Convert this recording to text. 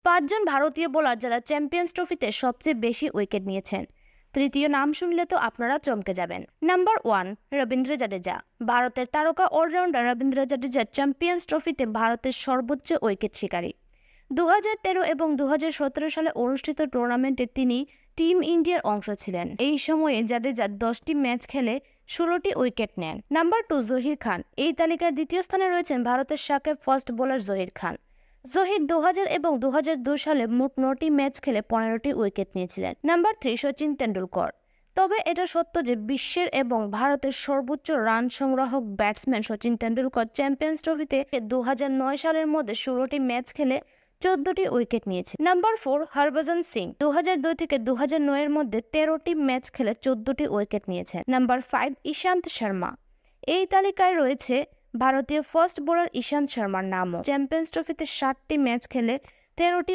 5 জন ভারতীয় বোলার যারা চ্যাম্পিয়ন্স ট্রফিতে সবচেয়ে বেশি উইকেট নিয়েছেন। তৃতীয় নাম শুনলে তো আপনারা চমকে যাবেন। নাম্বার 1, রবীন্দ্র জাডেজা। ভারতের তারকা অলরাউন্ডার রবীন্দ্র জাডেজা চ্যাম্পিয়ন্স ট্রফিতে ভারতের সর্বোচ্চ উইকেট শিকারী। 2013 এবং 2017 সালে অনুষ্ঠিত টুর্নামেন্টে তিনি টিম ইন্ডিয়ার অংশ ছিলেন। এই সময়ে জাডেজা 10টি ম্যাচ খেলে 16টি উইকেট নেন। নাম্বার 2, জহির খান। এই তালিকার দ্বিতীয় স্থানে রয়েছেন ভারতের সাবেক ফাস্ট বোলার জহির খান। জহির 2000 এবং 2002 সালে মোট 9টি ম্যাচ খেলে 15টি উইকেট নিয়েছিলেন। নাম্বার 3, সচিন তেন্ডুলকর। তবে এটা সত্য যে বিশ্বের এবং ভারতের সর্বোচ্চ রান সংগ্রাহক ব্যাটসম্যান সচিন তেন্ডুলকর চ্যাম্পিয়ন্স ট্রফিতে 2009 সালের মধ্যে 16টি ম্যাচ খেলে 14টি উইকেট নিয়েছে। নাম্বার 4, হরভজন সিং। 2002 থেকে 2009 এর মধ্যে 13টি ম্যাচ খেলে 14টি উইকেট নিয়েছেন। নাম্বার 5, ইশান্ত শর্মা। এই তালিকায় রয়েছে ভারতীয় ফাস্ট বোলার ইশান্ত শর্মার নামও। চ্যাম্পিয়ন্স ট্রফিতে 60টি ম্যাচ খেলে 13টি